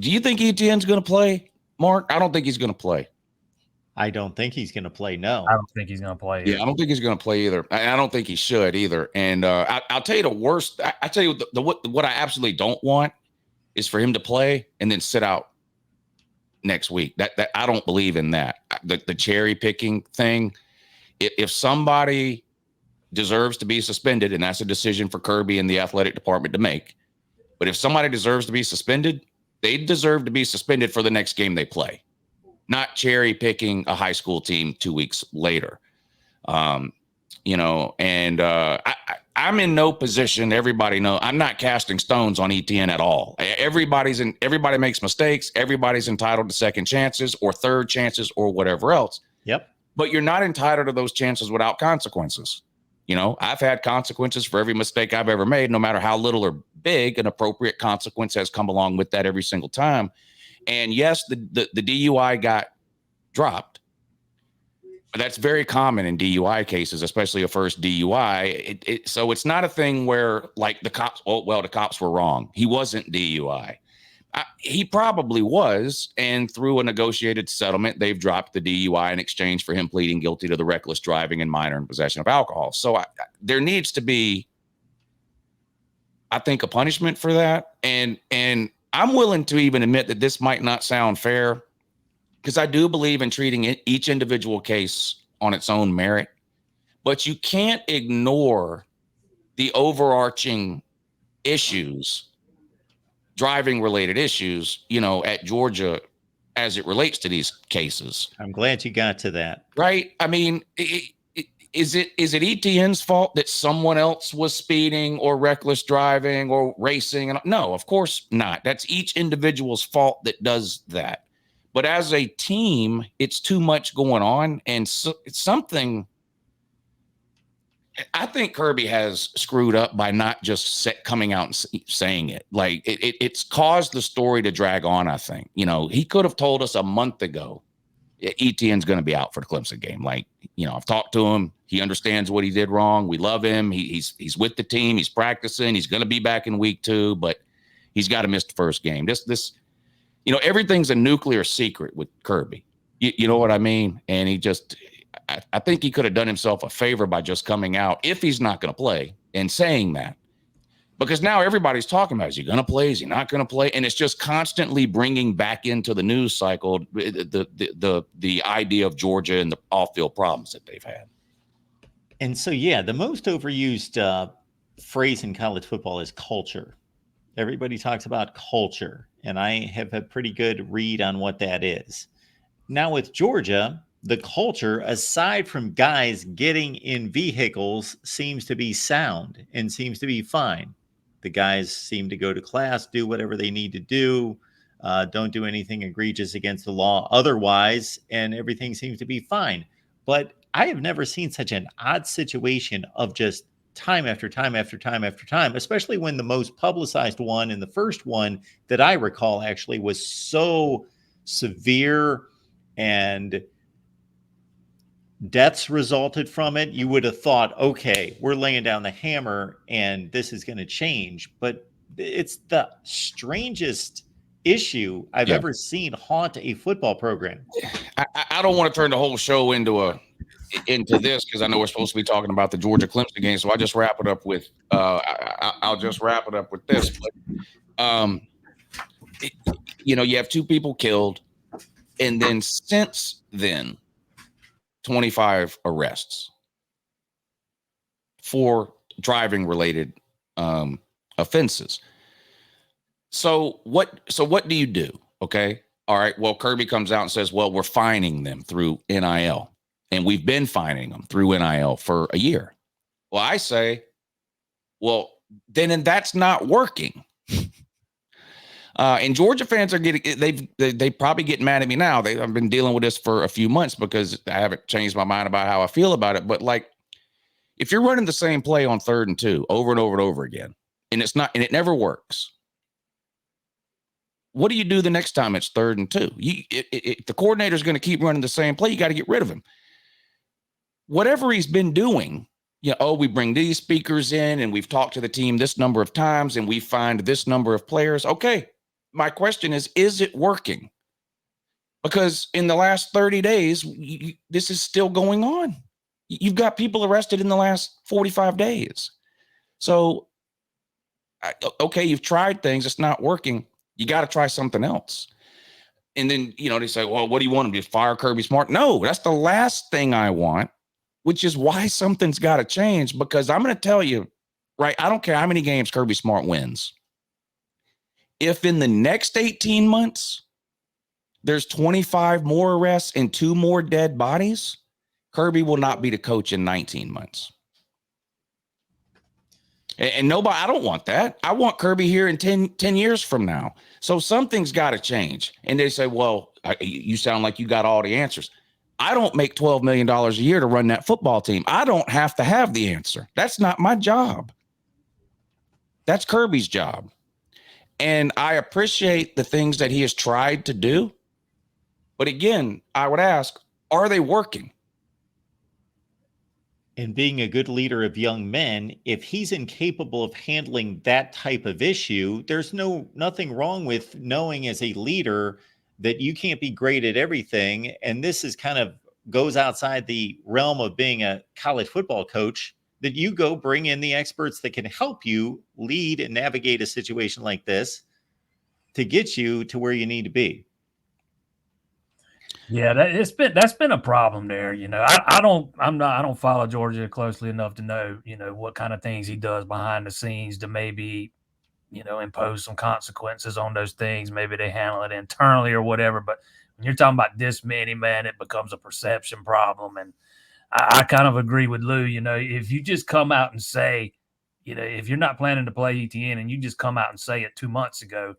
Do you think Etienne's going to play, Mark? I don't think he's going to play. I don't think he's going to play. No, I don't think he's going to play. Yeah, I don't think he's going to play either. I don't think he should either. And I'll tell you the worst. I tell you what I absolutely don't want is for him to play and then sit out next week. That I don't believe in that. The cherry picking thing. If somebody deserves to be suspended, and that's a decision for Kirby and the athletic department to make. But if somebody deserves to be suspended, they deserve to be suspended for the next game they play, not cherry picking a high school team 2 weeks later. I'm in no position. Everybody knows I'm not casting stones on Etienne at all. Everybody makes mistakes. Everybody's entitled to second chances or third chances or whatever else. Yep. But you're not entitled to those chances without consequences. I've had consequences for every mistake I've ever made, no matter how little or big. An appropriate consequence has come along with that every single time. And yes, the DUI got dropped. But that's very common in DUI cases, especially a first DUI. So it's not a thing where like the cops, the cops were wrong. He wasn't DUI. He probably was. And through a negotiated settlement, they've dropped the DUI in exchange for him pleading guilty to the reckless driving and minor in possession of alcohol. So there needs to be, I think, a punishment for that. And I'm willing to even admit that this might not sound fair, because I do believe in treating each individual case on its own merit. But you can't ignore the overarching issues, driving-related issues, at Georgia as it relates to these cases. I'm glad you got to that. Right? I mean, is it Etienne's fault that someone else was speeding or reckless driving or racing? No, of course not. That's each individual's fault that does that. But as a team, it's too much going on. And so it's something I think Kirby has screwed up by not just coming out and saying it. Like it's caused the story to drag on, I think. He could have told us a month ago, Etienne's going to be out for the Clemson game. Like, I've talked to him. He understands what he did wrong. We love him. He's with the team. He's practicing. He's going to be back in week 2, but he's got to miss the first game. Everything's a nuclear secret with Kirby. You know what I mean? And I think he could have done himself a favor by just coming out, if he's not going to play, and saying that. Because now everybody's talking about, is he going to play? Is he not going to play? And it's just constantly bringing back into the news cycle the idea of Georgia and the off-field problems that they've had. And so, the most overused phrase in college football is culture. Everybody talks about culture, and I have a pretty good read on what that is. Now with Georgia, the culture, aside from guys getting in vehicles, seems to be sound and seems to be fine. The guys seem to go to class, do whatever they need to do, don't do anything egregious against the law otherwise, and everything seems to be fine. But I have never seen such an odd situation of just time after time after time after time, especially when the most publicized one and the first one that I recall actually was so severe and deaths resulted from it. You would have thought, okay, we're laying down the hammer and this is going to change. But it's the strangest issue I've ever seen haunt a football program. I don't want to turn the whole show into this, because I know we're supposed to be talking about the Georgia Clemson game. So I'll just wrap it up with this. But, you have 2 people killed, and then since then, 25 arrests for driving related offenses. So what do you do? Okay. All right. Well, Kirby comes out and says, well, we're fining them through NIL, and we've been fining them through NIL for a year. Well, I say, well, then that's not working. And Georgia fans are they probably get mad at me now. I've been dealing with this for a few months because I haven't changed my mind about how I feel about it. But like, if you're running the same play on 3rd and 2 over and over and over again, and it never works, what do you do the next time it's 3rd and 2? If the coordinator is going to keep running the same play, you got to get rid of him. Whatever he's been doing, we bring these speakers in and we've talked to the team this number of times and we find this number of players. Okay. my question is it working? Because in the last 30 days, this is still going on. You've got people arrested in the last 45 days. So, okay, you've tried things. It's not working. You got to try something else. And then, they say, well, what do you want them to fire Kirby Smart? No, that's the last thing I want, which is why something's got to change. Because I'm going to tell you, right, I don't care how many games Kirby Smart wins. If in the next 18 months, there's 25 more arrests and 2 more dead bodies, Kirby will not be the coach in 19 months. And nobody, I don't want that. I want Kirby here in 10 years from now. So something's got to change. And they say, well, you sound like you got all the answers. I don't make $12 million a year to run that football team. I don't have to have the answer. That's not my job. That's Kirby's job. And I appreciate the things that he has tried to do. But again, I would ask, are they working? And being a good leader of young men, if he's incapable of handling that type of issue, there's nothing wrong with knowing as a leader that you can't be great at everything. And this is kind of goes outside the realm of being a college football coach, that you go bring in the experts that can help you lead and navigate a situation like this to get you to where you need to be. Yeah, that's been a problem there. I don't follow Georgia closely enough to know, what kind of things he does behind the scenes to maybe, impose some consequences on those things. Maybe they handle it internally or whatever. But when you're talking about this many, man, it becomes a perception problem. And I kind of agree with Lou. If you just come out and say, if you're not planning to play ETN and you just come out and say it 2 months ago,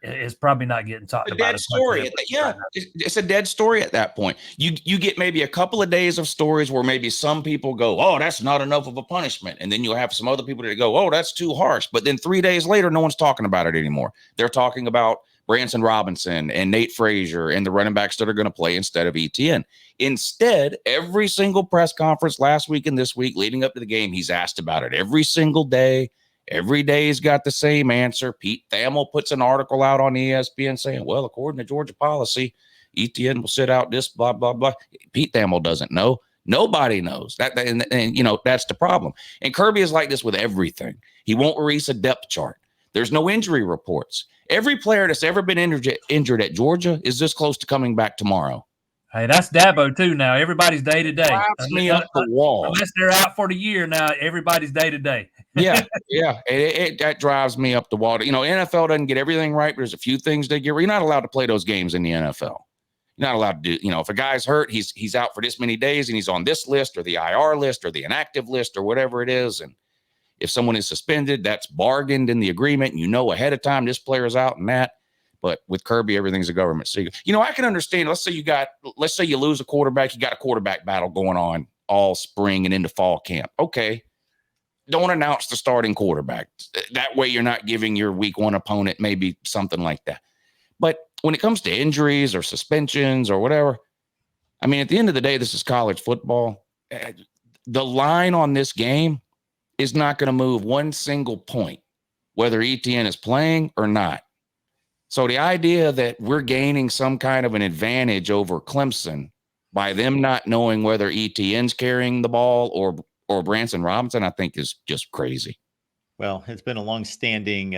it's probably not getting talked about. Dead story. Yeah, it's a dead story at that point. You get maybe a couple of days of stories where maybe some people go, oh, that's not enough of a punishment. And then you'll have some other people that go, oh, that's too harsh. But then 3 days later, no one's talking about it anymore. They're talking about Branson Robinson and Nate Frazier and the running backs that are going to play instead of ETN. Instead, every single press conference last week and this week leading up to the game, he's asked about it every single day. Every day he's got the same answer. Pete Thamel puts an article out on ESPN saying, well, according to Georgia policy, ETN will sit out this, blah, blah, blah. Pete Thamel doesn't know. Nobody knows that. And that's the problem. And Kirby is like this with everything. He won't release a depth chart. There's no injury reports. Every player that's ever been injured at Georgia is this close to coming back tomorrow. Hey, that's Dabo too. Now everybody's day to day. Drives me up the wall. Unless they're out for the year, now everybody's day to day. Yeah. That drives me up the wall. NFL doesn't get everything right. But there's a few things they get. You're not allowed to play those games in the NFL. You're not allowed to do. If a guy's hurt, he's out for this many days, and he's on this list or the IR list or the inactive list or whatever it is. And if someone is suspended, that's bargained in the agreement. And ahead of time this player is out and that. But with Kirby, everything's a government secret. I can understand. Let's say you lose a quarterback. You got a quarterback battle going on all spring and into fall camp. Okay. Don't announce the starting quarterback. That way you're not giving your week 1 opponent maybe something like that. But when it comes to injuries or suspensions or whatever, I mean, at the end of the day, this is college football. The line on this game is not going to move one single point, whether ETN is playing or not. So the idea that we're gaining some kind of an advantage over Clemson by them not knowing whether ETN's carrying the ball or Branson Robinson, I think is just crazy. Well, it's been a long-standing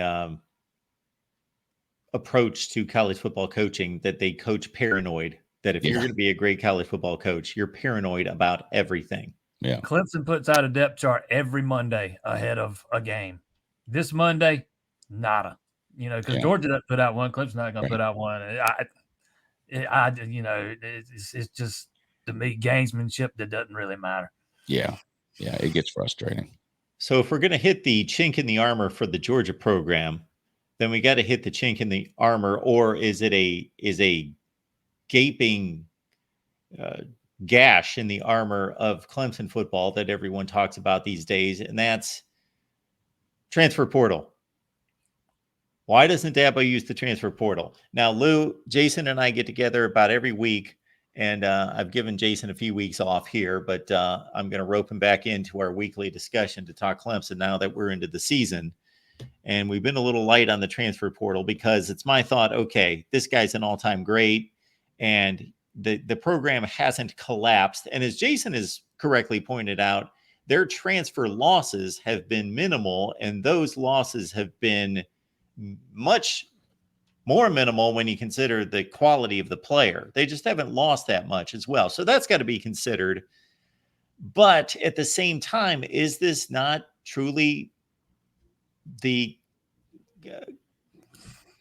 approach to college football coaching that they coach paranoid, that if you're going to be a great college football coach, you're paranoid about everything. Yeah. Clemson puts out a depth chart every Monday ahead of a game. This Monday, nada. Because Georgia doesn't put out one, Clemson's not going to put out one. It's just, to me, gamesmanship that doesn't really matter. Yeah, it gets frustrating. So if we're going to hit the chink in the armor for the Georgia program, then we got to hit the chink in the armor, or is a gaping gash in the armor of Clemson football that everyone talks about these days, and that's transfer portal. Why doesn't Dabo use the transfer portal? Now, Lou, Jason, and I get together about every week, and I've given Jason a few weeks off here, but I'm going to rope him back into our weekly discussion to talk Clemson now that we're into the season. And we've been a little light on the transfer portal because it's my thought, okay, this guy's an all-time great, and the program hasn't collapsed. And as Jason has correctly pointed out, their transfer losses have been minimal, and those losses have been much more minimal when you consider the quality of the player. They just haven't lost that much as well. So that's got to be considered. But at the same time, is this not truly the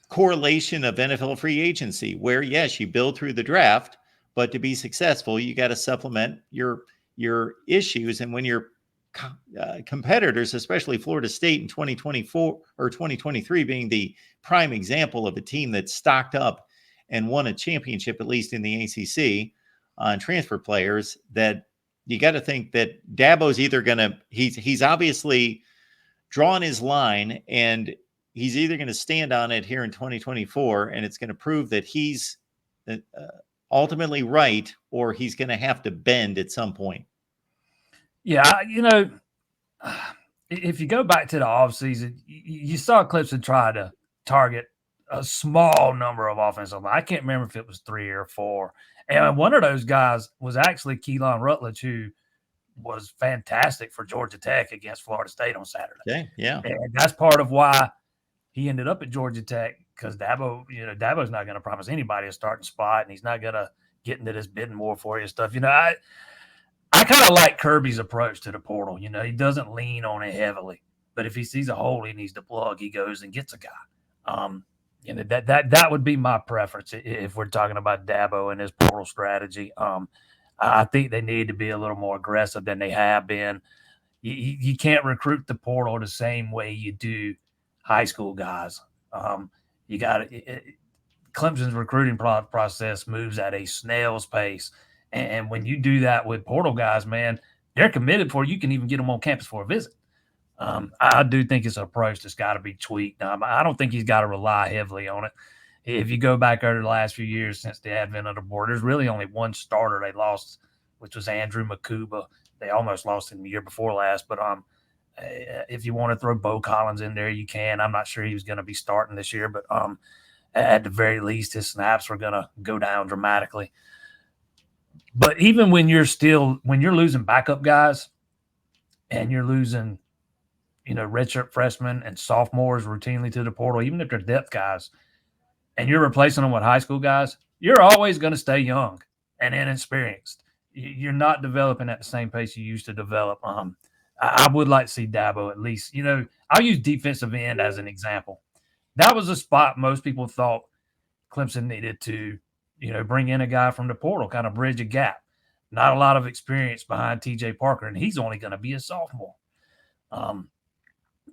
correlation of NFL free agency, where, yes, you build through the draft, but to be successful, you got to supplement your issues. And when your competitors, especially Florida State in 2024 or 2023 being the prime example of a team that stocked up and won a championship, at least in the ACC, on transfer players, that you got to think that Dabo's either going to, he's obviously drawn his line, and he's either going to stand on it here in 2024, and it's going to prove that he's ultimately right, or he's going to have to bend at some point. Yeah, if you go back to the offseason, you saw Clemson try to target a small number of offensive line. I can't remember if it was 3 or 4. And one of those guys was actually Keelan Rutledge, who was fantastic for Georgia Tech against Florida State on Saturday. Okay, yeah. And that's part of why he ended up at Georgia Tech, because Dabo's not going to promise anybody a starting spot, and he's not going to get into this bidding war for you and stuff. I kind of like Kirby's approach to the portal. He doesn't lean on it heavily, but if he sees a hole he needs to plug, he goes and gets a guy. That would be my preference if we're talking about Dabo and his portal strategy. I think they need to be a little more aggressive than they have been. You can't recruit the portal the same way you do high school guys. You got Clemson's recruiting process moves at a snail's pace. And when you do that with portal guys, man, they're committed before you can even get them on campus for a visit. I do think it's an approach that's got to be tweaked. I don't think he's got to rely heavily on it. If you go back over the last few years since the advent of the board, there's really only one starter they lost, which was Andrew Makuba. They almost lost him the year before last. But if you want to throw Bo Collins in there, you can. I'm not sure he was going to be starting this year, but at the very least, his snaps were going to go down dramatically. But even when you're losing backup guys and you're losing, redshirt freshmen and sophomores routinely to the portal, even if they're depth guys, and you're replacing them with high school guys, you're always going to stay young and inexperienced. You're not developing at the same pace you used to develop. I would like to see Dabo at least, I'll use defensive end as an example. That was a spot most people thought Clemson needed to bring in a guy from the portal, kind of bridge a gap. Not a lot of experience behind TJ Parker, and he's only going to be a sophomore.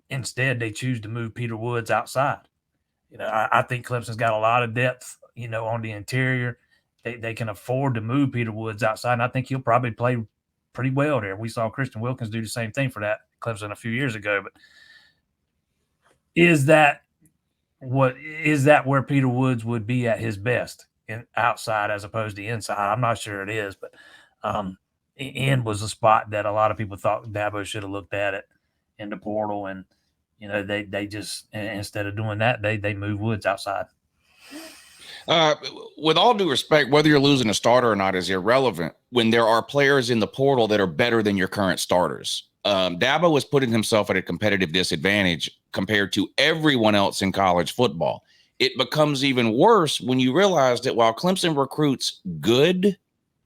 Instead, they choose to move Peter Woods outside. I think Clemson's got a lot of depth, on the interior. They can afford to move Peter Woods outside, and I think he'll probably play pretty well there. We saw Christian Wilkins do the same thing for that Clemson a few years ago. But is that where Peter Woods would be at his best? Outside as opposed to inside? I'm not sure it is, but end was a spot that a lot of people thought Dabo should have looked at it in the portal, and they just, instead of doing that, they move Woods outside. With all due respect, whether you're losing a starter or not is irrelevant when there are players in the portal that are better than your current starters. Dabo was putting himself at a competitive disadvantage compared to everyone else in college football. It becomes even worse when you realize that while Clemson recruits good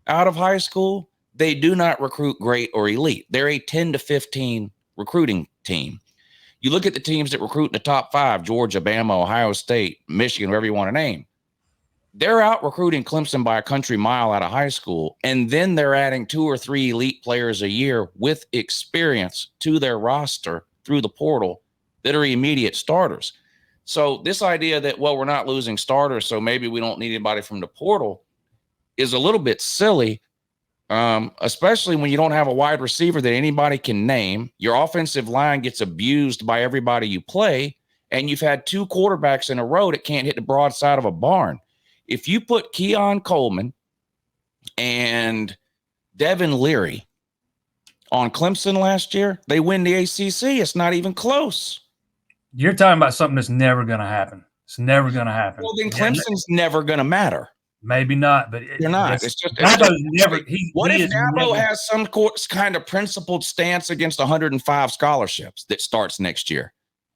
out of high school, they do not recruit great or elite. They're a 10 to 15 recruiting team. You look at the teams that recruit in the top 5, Georgia, Bama, Ohio State, Michigan, wherever you want to name. They're out recruiting Clemson by a country mile out of high school, and then they're adding 2 or 3 elite players a year with experience to their roster through the portal that are immediate starters. So this idea that, well, we're not losing starters, so maybe we don't need anybody from the portal is a little bit silly, especially when you don't have a wide receiver that anybody can name. Your offensive line gets abused by everybody you play, and you've had 2 quarterbacks in a row that can't hit the broadside of a barn. If you put Keon Coleman and Devin Leary on Clemson last year, they win the ACC. It's not even close. You're talking about something that's never going to happen. It's never going to happen. Well, then Clemson's never going to matter. Maybe not, but they're not. It's just never. What if Dabo has some kind of principled stance against 105 scholarships that starts next year?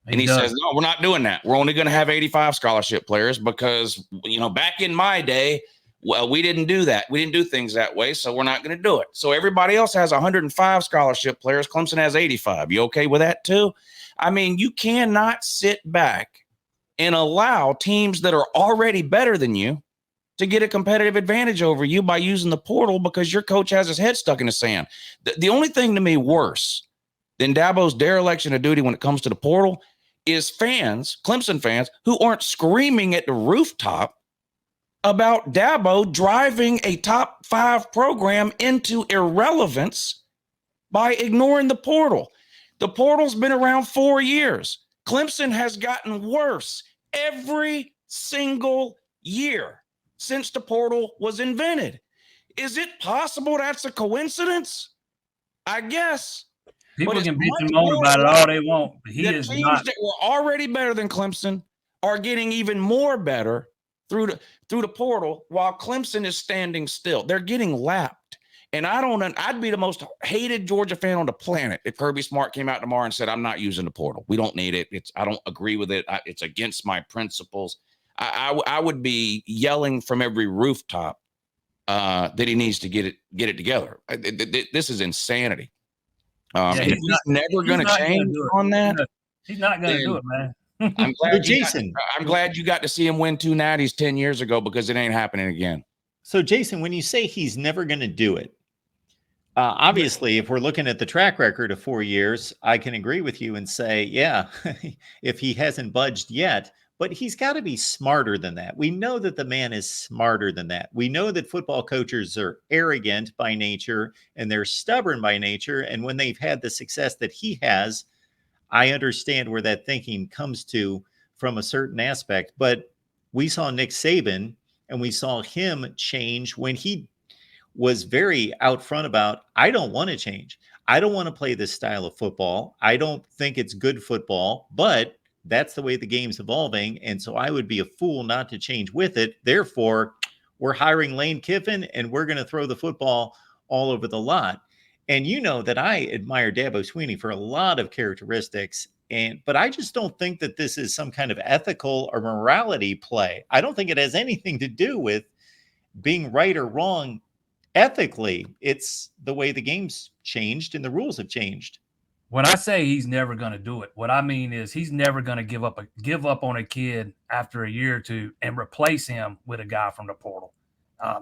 And he says, no, we're not doing that. We're only going to have 85 scholarship players because, back in my day, well, we didn't do that. We didn't do things that way, so we're not going to do it. So everybody else has 105 scholarship players. Clemson has 85. You okay with that too? I mean, you cannot sit back and allow teams that are already better than you to get a competitive advantage over you by using the portal because your coach has his head stuck in the sand. The only thing to me worse than Dabo's dereliction of duty when it comes to the portal is fans, Clemson fans, who aren't screaming at the rooftop about Dabo driving a top 5 program into irrelevance by ignoring the portal. The portal's been around 4 years. Clemson has gotten worse every single year since the portal was invented. Is it possible that's a coincidence? I guess. People can bitch and moan about it all they want, but he is teams not. that were already better than Clemson are getting even more better through the portal while Clemson is standing still. They're getting lapped. And I'd be the most hated Georgia fan on the planet if Kirby Smart came out tomorrow and said, I'm not using the portal. We don't need it. I don't agree with it. It's against my principles. I would be yelling from every rooftop that he needs to get it together. This is insanity. He's never going to change on that. He's not going to do it, man. I'm glad, Jason. I'm glad you got to see him win 2 natties 10 years ago because it ain't happening again. So, Jason, when you say he's never going to do it, obviously, if we're looking at the track record of 4 years, I can agree with you and say, yeah, if he hasn't budged yet, but he's got to be smarter than that. We know that the man is smarter than that. We know that football coaches are arrogant by nature and they're stubborn by nature. And when they've had the success that he has, I understand where that thinking comes to from a certain aspect. But we saw Nick Saban and we saw him change when he was very out front about, I don't want to change. I don't want to play this style of football. I don't think it's good football, but that's the way the game's evolving. And so I would be a fool not to change with it. Therefore, we're hiring Lane Kiffin and we're going to throw the football all over the lot. And you know that I admire Dabo Swinney for a lot of characteristics. But I just don't think that this is some kind of ethical or morality play. I don't think it has anything to do with being right or wrong ethically. It's the way the game's changed and the rules have changed. When I say he's never going to do it, what I mean is he's never going to give up on a kid after a year or two and replace him with a guy from the portal.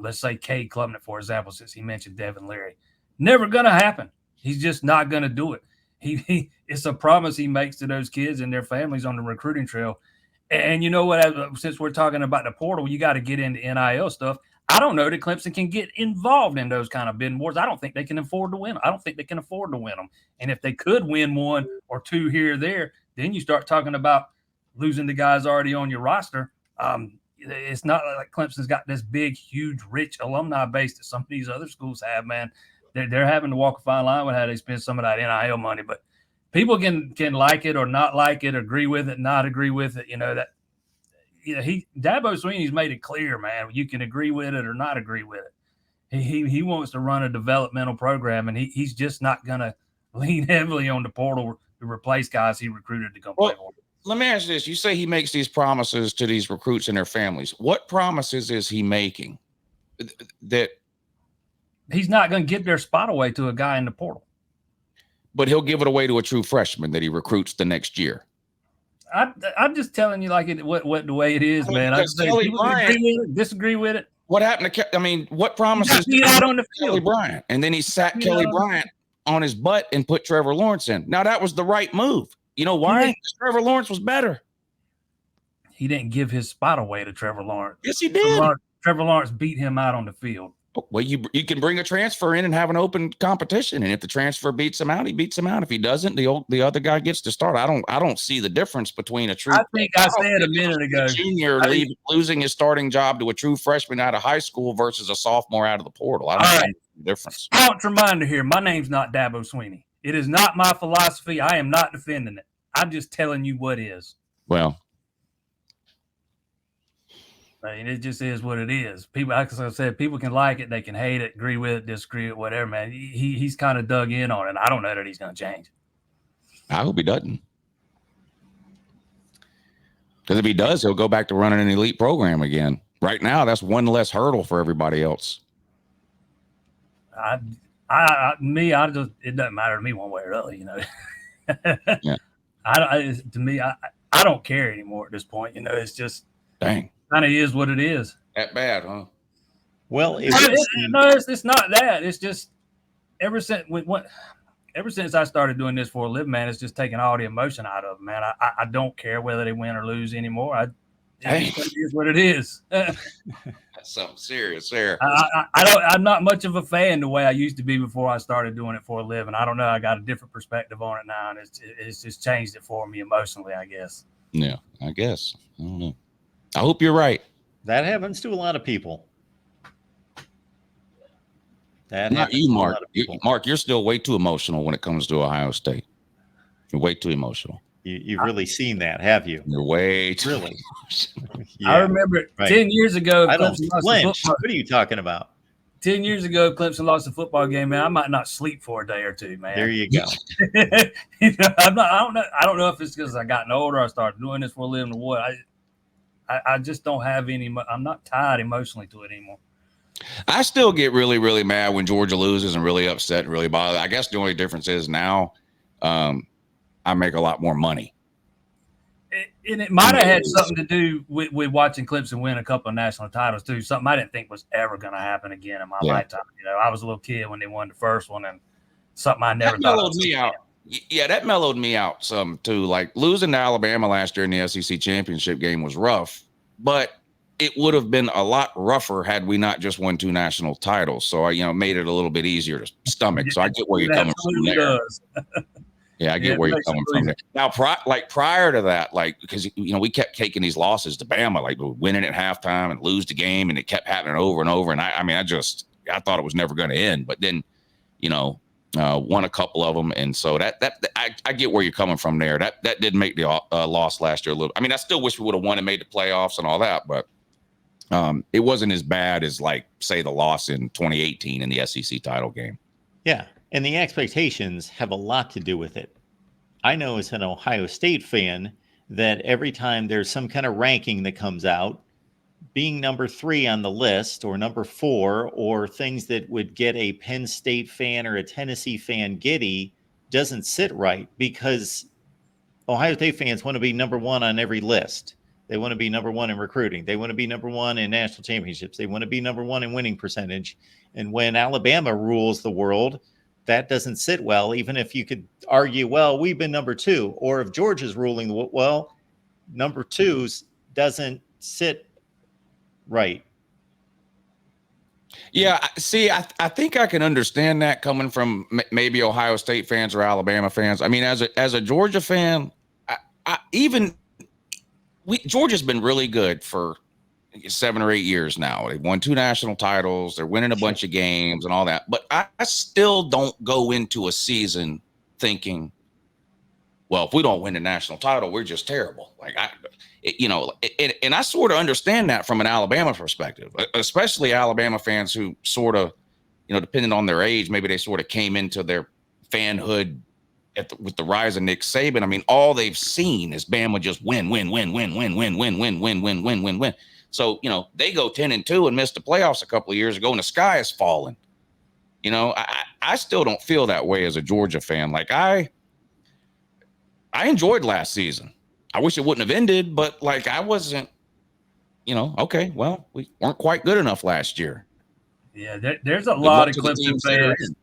Let's say Cade Klubnik, for example, since he mentioned Devin Leary. Never going to happen. He's just not going to do it. It's a promise he makes to those kids and their families on the recruiting trail. And you know what? Since we're talking about the portal, you got to get into NIL stuff. I don't know that Clemson can get involved in those kind of bidding wars. I don't think they can afford to win. I don't think they can afford to win them. And if they could win 1 or 2 here or there, then you start talking about losing the guys already on your roster. It's not like Clemson's got this big, huge, rich alumni base that some of these other schools have, man. They're having to walk a fine line with how they spend some of that NIL money. But people can like it or not like it, agree with it, not agree with it. Dabo Swinney's made it clear, man. You can agree with it or not agree with it. He wants to run a developmental program, and he's just not going to lean heavily on the portal to replace guys he recruited to come play for him. Let me ask you this. You say he makes these promises to these recruits and their families. What promises is he making that he's not going to give their spot away to a guy in the portal? But he'll give it away to a true freshman that he recruits the next year. I'm just telling you what the way it is, man. I just say people disagree with it. What happened to what promises did out on the field? Kelly Bryant? And then he sat Kelly Bryant on his butt and put Trevor Lawrence in. Now that was the right move. You know why? Because Trevor Lawrence was better. He didn't give his spot away to Trevor Lawrence. Yes, he did. Trevor Lawrence beat him out on the field. Well, you can bring a transfer in and have an open competition, and if the transfer beats him out, he beats him out. If he doesn't, the other guy gets to start. I don't see the difference between a true. I think I said a minute ago, junior losing his starting job to a true freshman out of high school versus a sophomore out of the portal. I don't see the difference. Sports reminder here: my name's not Dabo Swinney. It is not my philosophy. I am not defending it. I'm just telling you what is. Well, I mean, it just is what it is. People, like I said, people can like it, they can hate it, agree with it, disagree with it, whatever, man. He's kind of dug in on it. I don't know that he's going to change. I hope he doesn't. Because if he does, he'll go back to running an elite program again. Right now, that's one less hurdle for everybody else. It doesn't matter to me one way or the other, you know. Yeah. I don't care anymore at this point. You know, it's just dang, kind of is what it is. That bad, huh? Well, it's not that. It's just ever since I started doing this for a living, man, it's just taking all the emotion out of it, man. I don't care whether they win or lose anymore. It is what it is. That's something serious there. I'm not much of a fan the way I used to be before I started doing it for a living. I don't know. I got a different perspective on it now, and it's just changed it for me emotionally, I guess. Yeah, I guess. I don't know. I hope you're right. That happens to a lot of people. Not you, Mark. Mark, you're still way too emotional when it comes to Ohio State. You're way too emotional. You've really seen that, have you? You're way too really. Yeah, I remember 10 years ago. I don't flinch. What are you talking about? 10 years ago, Clemson lost a football game, man. I might not sleep for a day or two, man. There you go. I don't know if it's because I gotten older, I started doing this for a living or what. I just don't have any. I'm not tied emotionally to it anymore. I still get really, really mad when Georgia loses and really upset and really bothered. I guess the only difference is now I make a lot more money. And it might have had something to do with watching Clemson win a couple of national titles too. Something I didn't think was ever going to happen again in my lifetime. You know, I was a little kid when they won the first one, and something I never thought mellowed me out. Yeah, that mellowed me out some too. Like losing to Alabama last year in the SEC championship game was rough, but it would have been a lot rougher had we not just won 2 national titles. So I, made it a little bit easier to stomach. So I get where you're coming from there. Yeah, I get where you're coming from there. Now, prior to that, because we kept taking these losses to Bama, like winning at halftime and lose the game, and it kept happening over and over. And I thought it was never going to end. But then, won a couple of them, and so I get where you're coming from there. That did make the loss last year a little. I mean, I still wish we would have won and made the playoffs and all that, but it wasn't as bad as say the loss in 2018 in the SEC title game. Yeah. And the expectations have a lot to do with it. I know as an Ohio State fan that every time there's some kind of ranking that comes out, being number 3 on the list or number 4 or things that would get a Penn State fan or a Tennessee fan giddy doesn't sit right, because Ohio State fans want to be number 1 on every list. They want to be number 1 in recruiting. They want to be number 1 in national championships. They want to be number 1 in winning percentage. And when Alabama rules the world, that doesn't sit well, even if you could argue, well, we've been number 2. Or if Georgia's ruling, well, number 2's doesn't sit right. Yeah, see, I think I can understand that coming from maybe Ohio State fans or Alabama fans. I mean, as a Georgia fan, Georgia's been really good for 7 or 8 years now. They've won 2 national titles. They're winning a bunch of games and all that. But I still don't go into a season thinking, well, if we don't win the national title, we're just terrible. And I sort of understand that from an Alabama perspective, especially Alabama fans who sort of, depending on their age, maybe they sort of came into their fanhood with the rise of Nick Saban. I mean, all they've seen is Bama just win. So, they go 10-2 and missed the playoffs a couple of years ago, and the sky is falling. I still don't feel that way as a Georgia fan. I enjoyed last season. I wish it wouldn't have ended, but I wasn't, okay, well, we weren't quite good enough last year. Yeah, there's a lot of Clemson fans,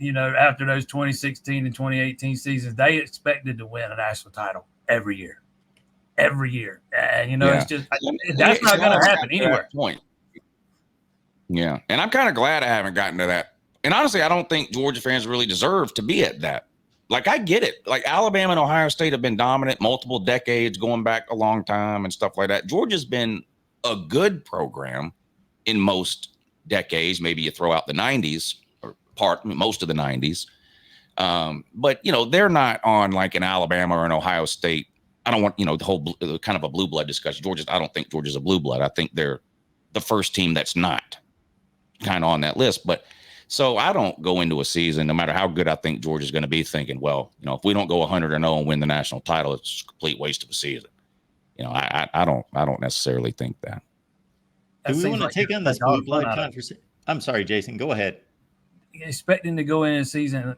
after those 2016 and 2018 seasons, they expected to win a national title every year. And, it's just, that's not going to happen anywhere. Point. Yeah. And I'm kind of glad I haven't gotten to that. And honestly, I don't think Georgia fans really deserve to be at that. I get it. Alabama and Ohio State have been dominant multiple decades, going back a long time and stuff like that. Georgia's been a good program in most decades. Maybe you throw out the 90s or most of the 90s. But they're not on like an Alabama or an Ohio State. I don't want, the whole kind of a blue blood discussion. I don't think Georgia's a blue blood. I think they're the first team that's not kind of on that list. But so I don't go into a season, no matter how good I think Georgia's going to be, thinking, well, if we don't go 100-0 and win the national title, it's a complete waste of a season. I don't necessarily think that. Do we want to take on this blue blood conversation? I'm sorry, Jason, go ahead. Expecting to go in a season,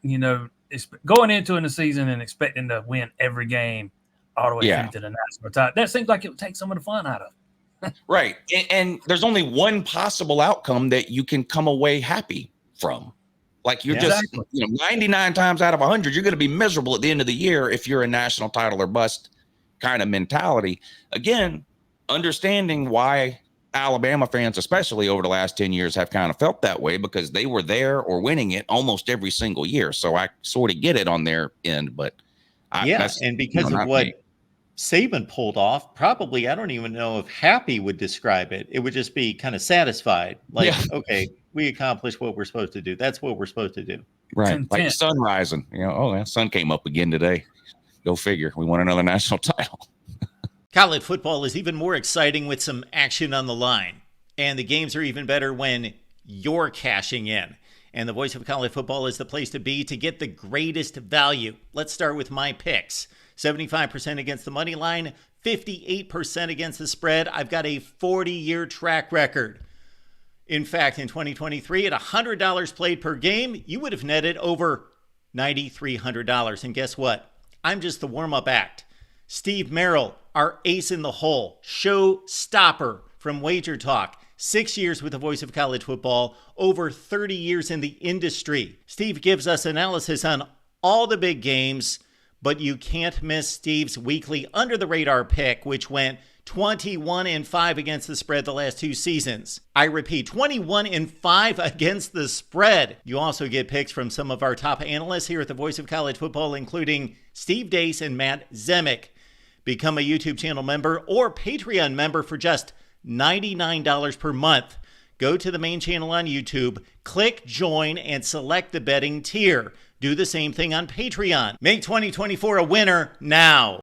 going into in the season and expecting to win every game all the way through to the national title. That seems like it would take some of the fun out of. Right. And there's only one possible outcome that you can come away happy from. Like you're just, 99 times out of 100, you're going to be miserable at the end of the year if you're a national title or bust kind of mentality. Again, understanding why Alabama fans, especially over the last 10 years, have kind of felt that way because they were there or winning it almost every single year. So I sort of get it on their end, but and because of what Saban pulled off, probably, I don't even know if happy would describe it. It would just be kind of satisfied. Like, okay, we accomplished what we're supposed to do. That's what we're supposed to do. Right. Content. Like the sun rising, that sun came up again today. Go figure. We won another national title. College football is even more exciting with some action on the line. And the games are even better when you're cashing in. And the Voice of College Football is the place to be to get the greatest value. Let's start with my picks. 75% against the money line, 58% against the spread. I've got a 40-year track record. In fact, in 2023, at $100 played per game, you would have netted over $9,300. And guess what? I'm just the warm-up act. Steve Merrill, our ace in the hole, show stopper from Wager Talk. 6 years with the Voice of College Football, over 30 years in the industry. Steve gives us analysis on all the big games, but you can't miss Steve's weekly under-the-radar pick, which went 21-5 against the spread the last 2 seasons. I repeat, 21-5 against the spread. You also get picks from some of our top analysts here at the Voice of College Football, including Steve Dace and Matt Zemek. Become a YouTube channel member or Patreon member for just $99 per month. Go to the main channel on YouTube, click join, and select the betting tier. Do the same thing on Patreon. Make 2024 a winner now.